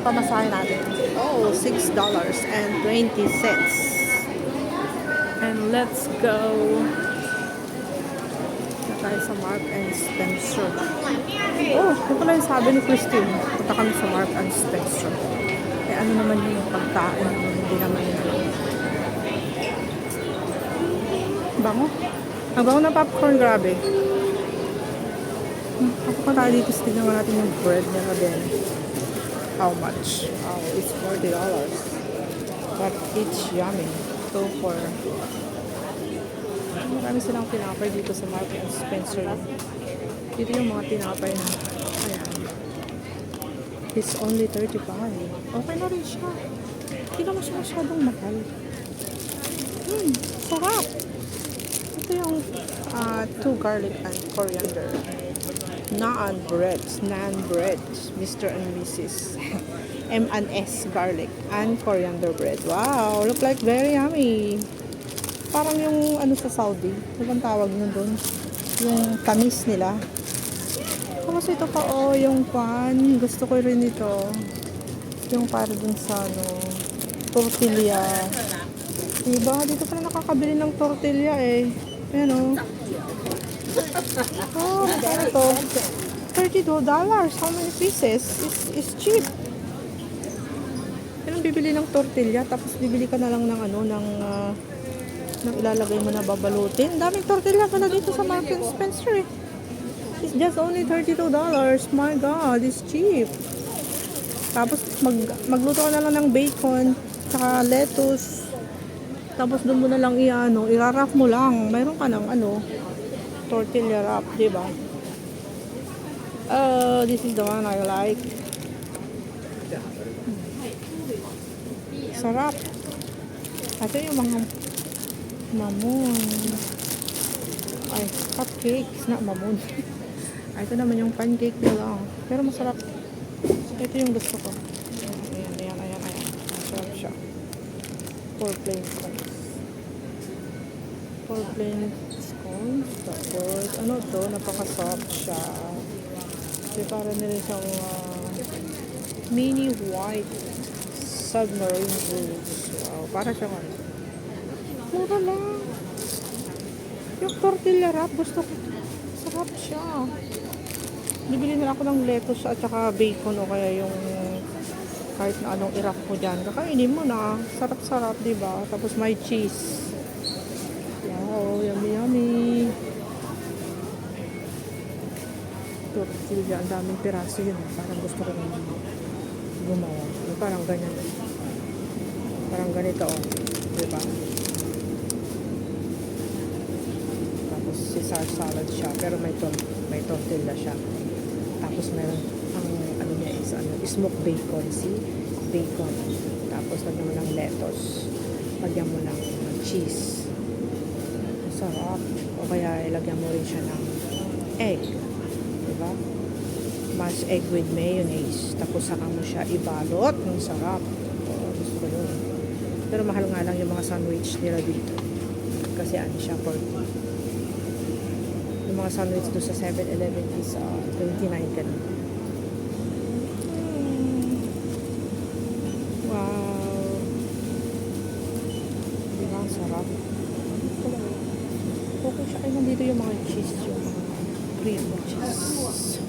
pamasahe natin. Oh, $6.20. And let's go na tayo sa Mark and Spencer. Oh, ito pala yung sabi ni Christine. Punta kami sa Mark and Spencer. Eh, ano naman yung pagkain? Hindi naman yun. Bango. Ang bango ng popcorn, grabe. Ako pa tayo dito, tignan natin yung bread nila din. How much? Oh, it's $40. But it's yummy. So for marami silang tinapay dito sa Mark and Spencer. Dito yung mga tinapay na ayan. It's only 35. Okay na rin siya. Hindi naman siya masyadong mahal. Sarap. Ito yung 2 garlic and coriander. Naan breads, Mr. and Mrs. M&S garlic and coriander bread. Wow, look like very yummy. Parang yung ano sa Saudi, ano bang tawag nun doon? Yung tamis nila. Tapos ito pa yung pan, gusto ko rin ito. Yung para dun sa tortilla. Diba? Dito pala nakakabili ng tortilla eh. Ayan o. Oh, ano to? $32. How many pieces? It's cheap. Yan ang bibili ng tortilla, tapos bibili ka na lang ng ng ilalagay mo na babalutin. Daming tortilla pala dito sa Mark and Spencer eh. It's just only $32. My God, it's cheap. Tapos magluto ka na lang ng bacon, tsaka lettuce. Tapos doon mo na lang i-wrap mo lang. Mayroon ka ng tortilla wrap, di ba? This is the one I like. Sarap. Ito yung mga mamon. Ay, cupcakes, not mamon. Ito naman yung pancake nila. Pero masarap. Ito yung gusto ko. Ayan. Masarap siya. 4 plain scones. 4 plain scones. Tapos, napaka-soft siya. Kasi para nila siyang mini white submarine rolls. Wow, para siyang mura lang. Yung tortilla wrap, gusto ko. Sarap siya. Bibili na ako ng lettuce at saka bacon o kaya yung kahit na anong i-wrap mo dyan. Kakainin mo na. Sarap-sarap, diba? Tapos may cheese. Wow, yummy. Tortilla, ang daming piraso yun. Parang gusto ko gumawa. Parang ganyan. Parang ganito, diba? Tapos Caesar salad siya, pero may tortilla siya. Tapos meron ang niya is smoked bacon, bacon. Tapos lagyan mo ng lettuce. Lagyan mo ng cheese. Sarap. O kaya ilagyan mo rin siya ng egg. Diba? Mashed egg with mayonnaise. Tapos saka mo siya ibalot. Ang sarap. Gusto ko yun. Pero mahal nga lang yung mga sandwich nila dito. Kasi siya 40. Yung mga sandwich doon sa 7-Eleven is 29 ka. Wow. Diba? Ang sarap. Okay siya. Ay, nandito yung mga cheese. Yung mga cream cheese.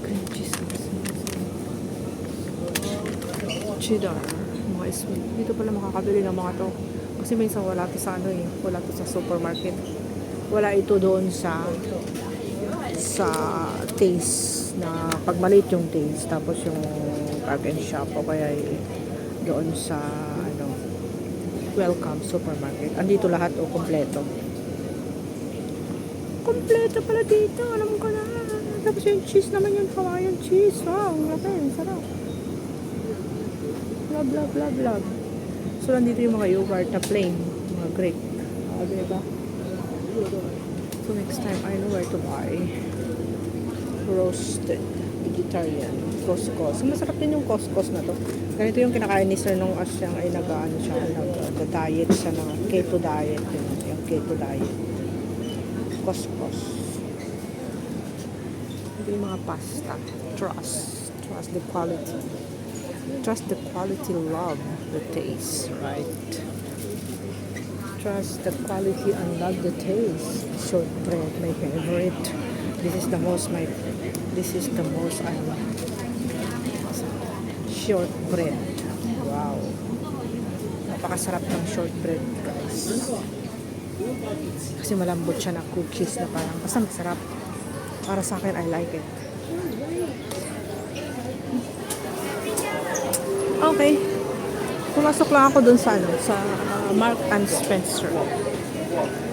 Cream cheese. Cheddar. Mga sweet. Dito pala makakabili ng mga to. Kasi minsan wala to sa wala to sa supermarket. Wala ito doon sa taste na pag maliit yung taste. Tapos yung Park and Shop o kaya doon sa Welcome Supermarket. Andito lahat kompleto. Kompleto pala dito. Alam ko na. Tapos yung cheese naman, yung Hawaiian cheese. Wow, grabe. Sarap. Blah. So, nandito yung mga yogurt na plain. Mga grape. Diba? So, next time, I know where to buy. Roasted. Vegetarian. Couscous. Masarap din yung couscous na to. Ganito yung kinakain ni Sir nung siyang ay nag-diet siya ng keto diet. Yung keto diet. Couscous. Ito yung mga pasta. Trust. Trust the quality. Trust the quality, love the taste, right? Trust the quality and love the taste. Shortbread, my favorite. This is the most I love. Shortbread. Wow. Napakasarap ng shortbread, guys. Kasi malambot siya na cookies na parang basta masarap. Para sa akin, I like it. Okay. Pumasok lang ako dun sa Mark and Spencer.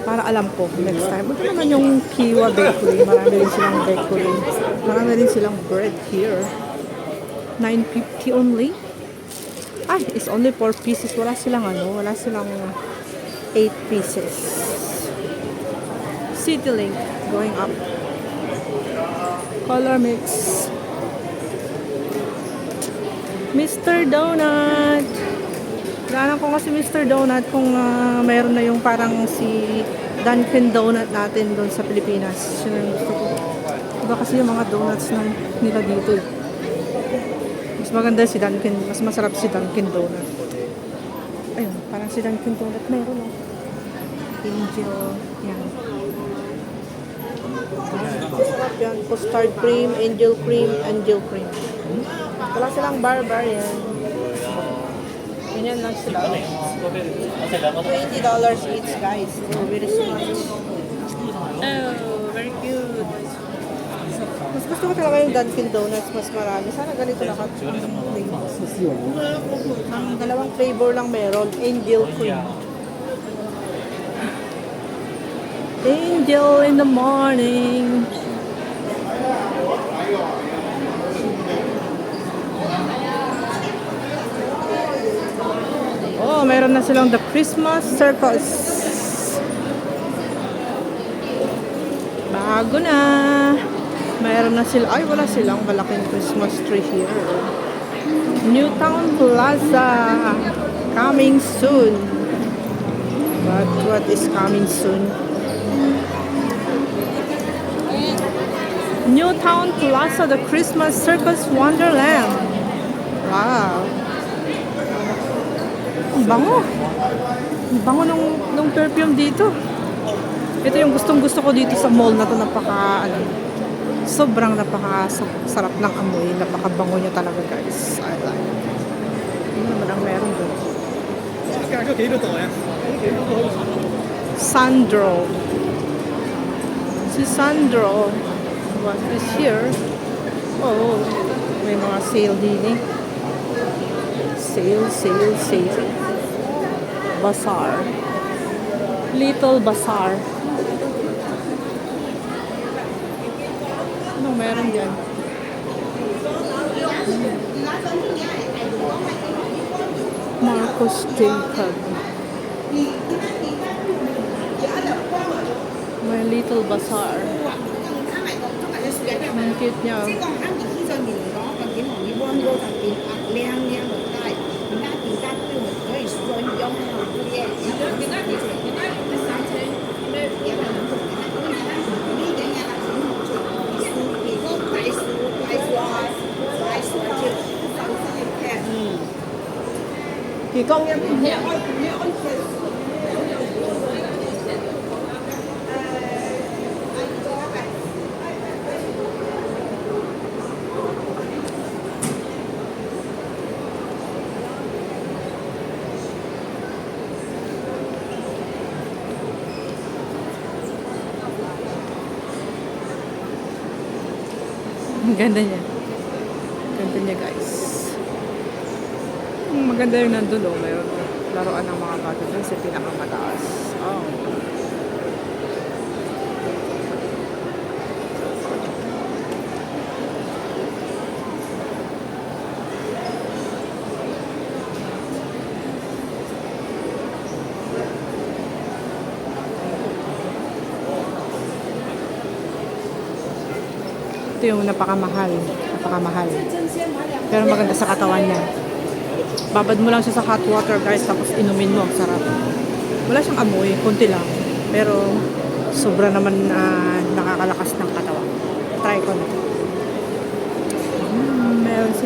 Para alam ko next time. Ito naman yung Kiwa Bakery. Marami rin silang bakery. Marami rin silang bread here. 9.50 only. Ay, it's only 4 pieces. Wala silang 8 pieces. Citylink going up. Color mix. Mr. Donut. Ganahan ko kasi Mr. Donut kung mayroon na yung parang si Dunkin Donut natin doon sa Pilipinas. Yun ang gusto ko. Iba kasi yung mga donuts na nila dito. Mas maganda si Dunkin. Mas masarap si Dunkin Donut. Ayun, parang si Dunkin Donut mayroon, no? Angel. Yan. Masarap yan. Custard cream, angel cream. Wala silang bar yan. Ganyan lang sila. $20 each, guys. Oh, very sweet. Oh, very cute. Mas gusto ko talaga yung Dunkin Donuts. Mas marami. Sana ganito na ang dalawang flavor lang meron. Angel cream. Angel in the morning. Oh, meron na silang the Christmas circus. Bago na. Meron na sila. Ay, wala silang malaking Christmas tree here. Newtown Plaza. Coming soon. But what is coming soon? Newtown Plaza, the Christmas Circus Wonderland. Wow. Ang bango. Ang bango nung perfume dito. Ito yung gustong-gusto ko dito sa mall na to. Sobrang napaka-sarap ng amoy. Napaka-bango niya talaga, guys. I like it. Ano naman ang meron doon? Sandro. Si Sandro. What is here? Oh, may mga sale din eh. Sale. Bazaar. Little Bazaar. Anong meron dyan? Marcos Jacob. May Little Bazaar. Ang cute niya. Kỳ công em. Ang ganda niya. Ganda niya, guys. Maganda yung nandun, oh. Mayroon laruan ng mga bata dun sa pinakamataas. Oh. Ito yung napakamahal. Pero maganda sa katawan niya. Babad mo lang siya sa hot water, guys, tapos inumin mo. Sarap. Wala siyang amoy, konti lang. Pero sobra naman nakakalakas ng katawan. Try ko na. Meron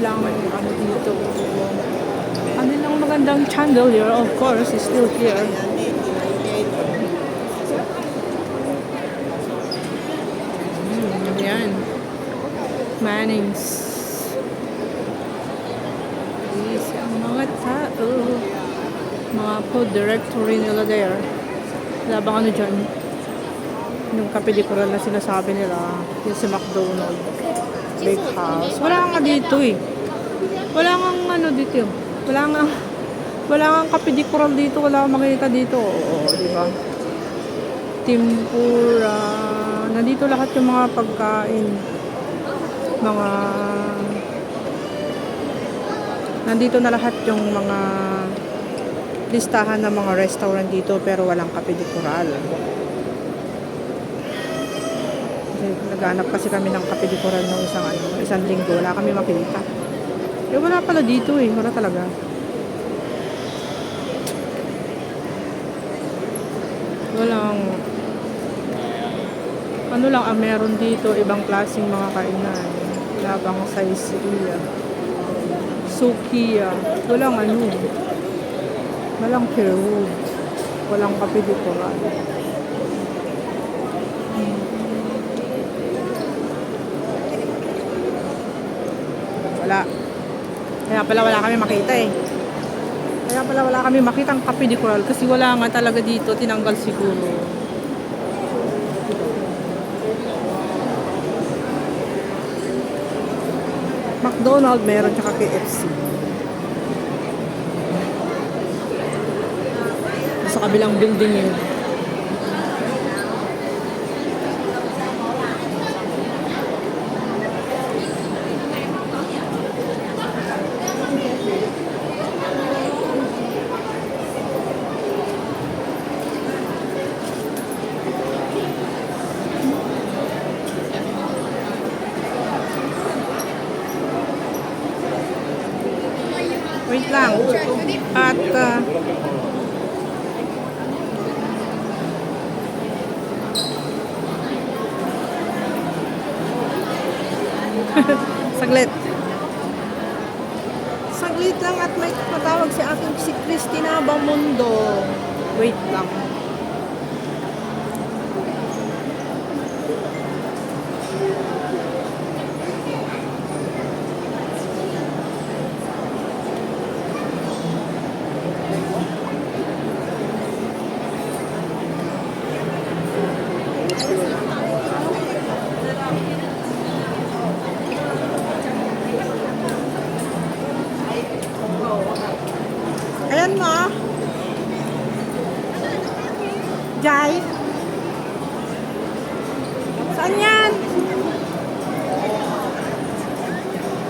magandang chandelier, of course, is still here. Yan. Mannings. Is ang mga tao. Mga food directory nila there. Wala bang ano dyan? Yung kapelikuran na sinasabi nila. Yung si McDonald. Big house. Wala nga dito eh. Wala nga ano dito. Wala nga kapelikuran dito. Wala kang makita dito. Oo, di ba? Tempura. Nandito lahat yung mga pagkain. Nandito na lahat yung mga listahan ng mga restaurant dito pero walang kape de coral. Naghanap kasi kami ng kape de coral nung isang linggo. Wala kami makita. Wala pala dito eh. Wala talaga. Walang ano lang ang meron dito, ibang klaseng mga kainan. Labang Saizeriya, Sukiya, walang ano, walang Peru, walang kape de coral. Wala. Kaya pala wala kami makita eh. Kaya pala wala kami makita ang kape de coral kasi wala nga talaga dito, tinanggal siguro. McDonald's meron tsaka KFC. Sa kabilang building yun. Wait lang. At saglit. Saglit lang at may patawag si aking si Cristina Bamundo. Wait lang. Ayan mo. Jai. Saan yan?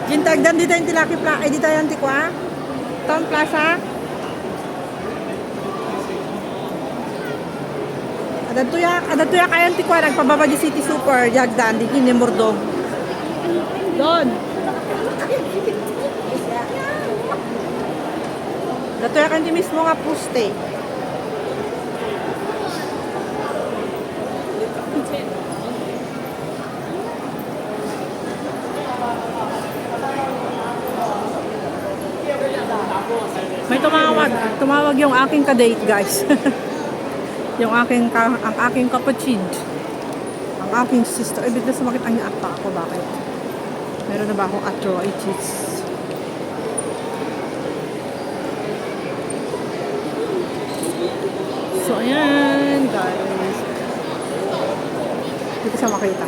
Gintagdan dito yung Tilaki Plaza. Ay, dito yung Tikwa. Town Plaza. Adatuya kayan Tikwa. Nagpababa di City Super. Jagdan. Di kinimurdong. Doon. Datuya kan di mismo nga puste. May tumawag yung aking ka-date, guys. ang aking kapatid. Ang aking sister. Ay, bigla sumakit ang ata ako. Bakit? Meron na ba akong arthritis? So, ayan, guys. Hindi ko siya makita.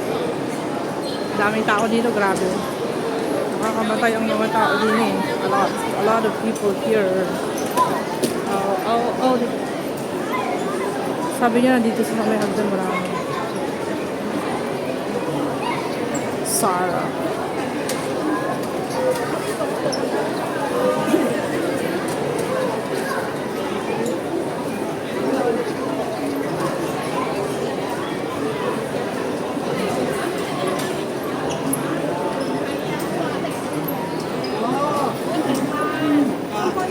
Daming tao dito, grabe. Nakakamatay ang mga tao din eh. A lot of people here. Sabi niya, dito sa may hagdan marami. Sarah.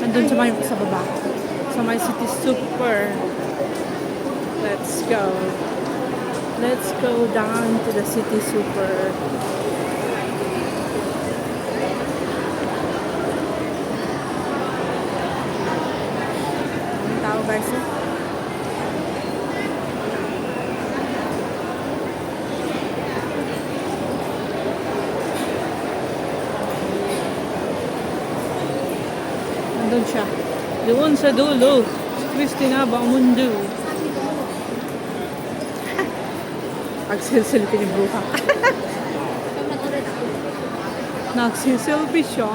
Nandun sa baba. Sa may City Super. Let's go. Let's go down to the City Super. Doon siya. Doon sa dulo. Christina Bamundo. Nagsiselfie ni Bruha. Nagsiselfie siya.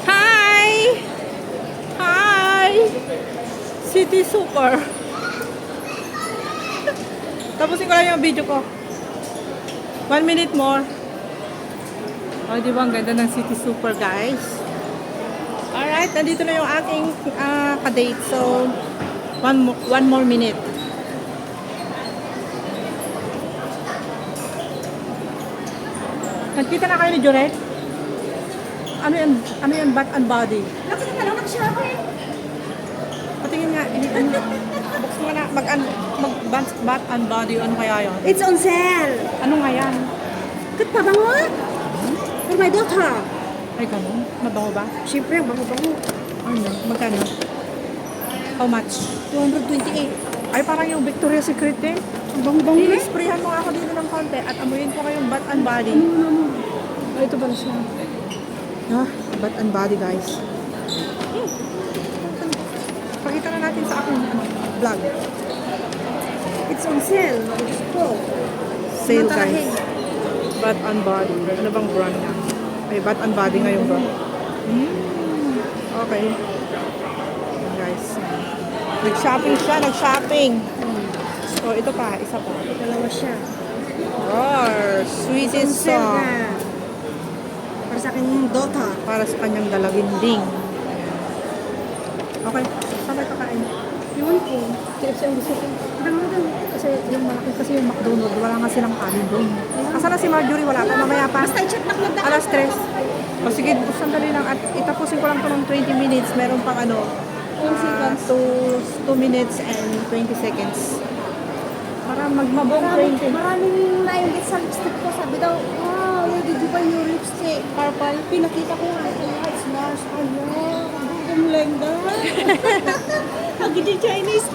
Hi! Hi! City Super. Tapusin ko lang yung video ko. 1 minute more. Oh, di ba ang ganda ng City Super, guys? Alright, nandito na yung aking ka-date. So, one more minute. Nagkita na kayo ni Joret? Ano yan, Bath and Body? Nakita ka lang nag-shopping. Patingin nga, buksan mo na, Bath and Body, ano kaya yun? It's on sale. Ano nga yan? Kat pabango? For my daughter. Ay, ganun? Mabango ba? Siyempre, bango-bango. Ano? Magkano? How much? 228. Ay, parang yung Victoria's Secret din. Ang bango-bango na. I-sprayan mo ako dito ng konti at amuyin ko kayong Bath and Body. Oh, ito pala siya. Ah, Bath and Body, guys. Pakita na natin sa aking vlog. It's on sale. Gusto. Sale, Matalahin. guys. Bath and Body. Ano bang brand niya? Ay, Bath and Body ngayon ba? Okay. Ayan, guys. Nag-shopping siya, nag-shopping. So, ito pa, isa pa. Dalawa siya. Oh, It's on sweetest sale song. na. Para sa aking daughter. Para sa kanyang dalaginding. Okay, saan tayo kakain? Yun ko. KFC ang gusto ko. Dalawa daw. Kasi yung malaki kasi yung McDonald's, wala nga silang kanin doon. Asa na si Marjorie? Wala pa, mamaya pa. Basta i-check na Alas 3. O sige, sandali lang. At itapusin ko lang to ng 20 minutes. Meron pang ano, 2 minutes and 20 seconds. Para magmabong 20. Maraming naingit sa lipstick ko. Sabi daw, wow, where did you buy your lipstick? Purple. Pinakita ko, it's Mars. Ang lengda. Lagi di Chinese.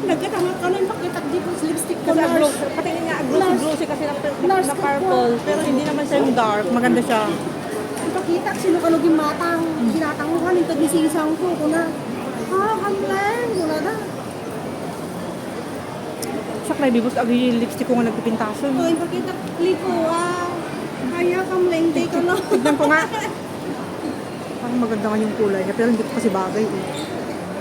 Nagkatama ka nun, pakita di po sa lipstick ko. Kasi Mars. patingin nga, Nars. glossy kasi na Nars purple. Pero hindi naman siya yung dark. Maganda siya. Ipakita, sino ka naging matang. Ginatanguhan, ito gisisang ko. Kuna, kamlang. Kuna na. Siya kay Bibos, agi yung lipstick ko nga nagpipintason. O, ipakita, liko, kaya kamlang, di ka na. Tignan ko nga. Parang maganda nga yung kulay niya, pero hindi ko kasi bagay eh.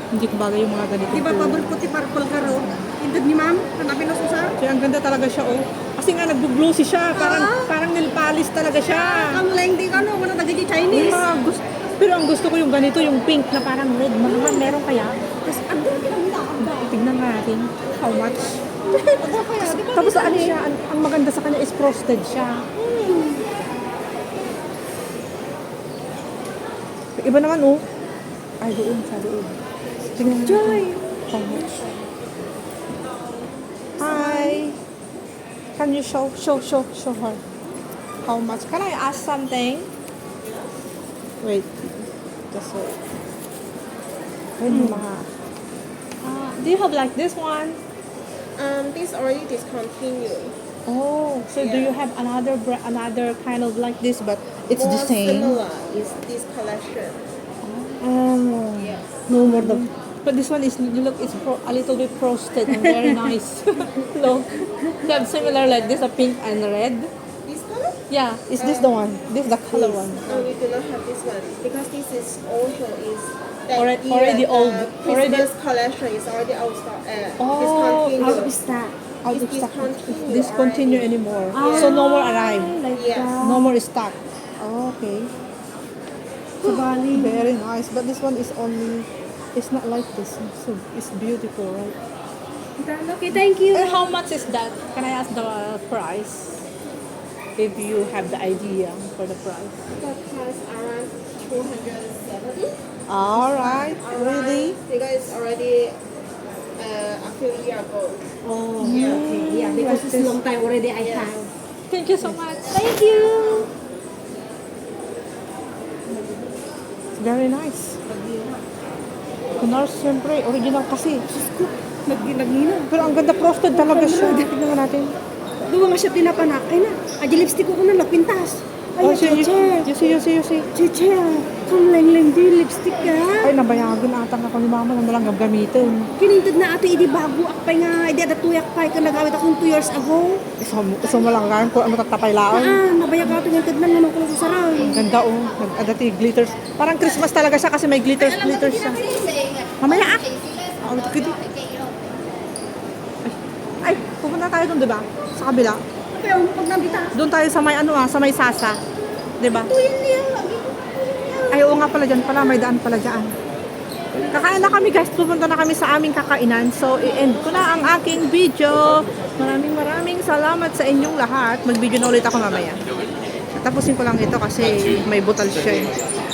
Hindi ko bagay yung mga ganito. Di ba paborito ti purple ka ro? Indad ni ma'am, hanapin na susar. Kaya ang ganda talaga siya oh. Kasi nga nagbo-glossy siya, parang nail polish talaga siya. Kamlang, di ka no, wala tagay di Yung Chinese. mga gusto, pero ang gusto ko yung ganito, yung pink na parang red. Meron kaya? Tapos, ang pinagdaan. Tignan natin how much. Ano kaya? Di ba Tapos di ano sabi? siya, ang maganda sa kanya is frosted siya. Iba naman oh. Ay, doon, sa doon. Tingnan natin. Joy. How much? Hi. Can you show her? How much? Can I ask something? Wait. Just wait. Ayun yung mga... do you have like this one? This already discontinued. Oh, so do you have another kind of like this, but it's the More same? similar is this collection. Oh. Yes. No more the. But this one is, you look, it's a little bit frosted and very nice. Look, they have similar like this, a pink and red. This color? Yeah, is this the one? This is the color one. No, we do not have this one because this is also is that Already old. Christmas collection is already out stock. Oh, Discontinued. Out of stock. Out of It's stock. discontinued. Discontinue anymore. So no more arrive. Like Yes. that. No more stock. Oh, okay. Sa Bali. Very nice. But this one is only. It's not like this. So it's beautiful, right? Okay, thank you. And how much is that? Can I ask the price? If you have the idea for the price. That costs around 270. All right. Really? Because it's already a few years ago. Oh, okay. Yeah, because it's long time already I have. Thank you so much. Thank you. Very nice. Kunars, siyempre, original kasi. Naginaw. Pero ang ganda, frosted talaga siya. Tignan natin. Doon nga siya pinapanak. Ay na, adi lipstick ko na nagpintas. Ay, Cheche. You see. Cheche, kung leng-leng di lipstick ka. Ay, nabayagan ata ako ni mama na lang gamitin. Kinintad na ato, idi bago akpay nga, idi adatuyak pay ka nagawit akong 2 years ago. Gusto mo lang kung ano tatapay laon. Nabayag ato yung tad lang naman ko sa sarang. Ang ganda oh, nag-adati glitters. Parang Christmas talaga siya kasi may glitters siya. Mamaya ah. Oh, ito kiti. Ay, pupunta tayo doon, 'di ba? Sa kabila. Pero pag nabita, Doon tayo sa may sa may Sasa. 'Di ba? tuyin niya. Ay, oo nga pala dyan pala, may daan pala dyan. Kakain na kami guys, pupunta na kami sa aming kakainan. So, i-end ko na ang aking video. Maraming salamat sa inyong lahat. Mag-video na ulit ako mamaya. Tapusin ko lang ito kasi may butal siya eh.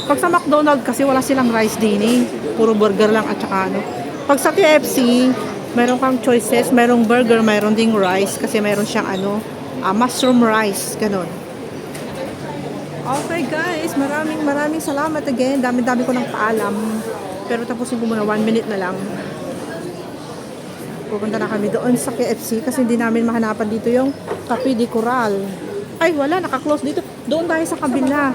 Pag sa McDonald's kasi wala silang rice din eh. Puro burger lang at saka ano. Pag sa KFC, meron kang choices. Merong burger, meron ding rice. Kasi meron siyang mushroom rice. Ganon. Okay guys, maraming salamat again. Dami-dami ko ng paalam. Pero tapusin ko muna, 1 minute na lang. Pupunta na kami doon sa KFC kasi hindi namin mahanapan dito yung Cafe de Coral. Ay, wala, naka-close dito. Doon tayo sa kabila.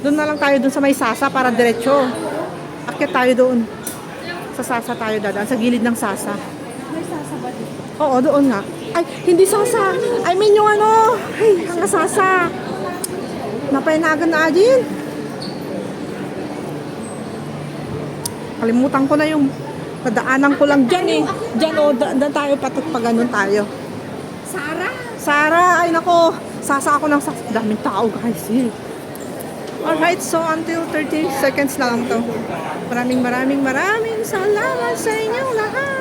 Doon na lang tayo doon sa may Sasa para diretso. Akyat tayo doon. Sa Sasa tayo dadaan, sa gilid ng Sasa. May sasabad. Oo, doon nga. Ay, hindi Sasa. I mean yung ay, ang Sasa. Napainagan na din. Kalimutan ko na yung nadaanan ko lang dyan eh. Dyan dyan tayo patot pag ganun tayo. Sara, ay nako. Sasa ako ng Sasa. Daming tao guys eh. Alright, so until 30 seconds na lang to. Maraming salamat sa inyong lahat.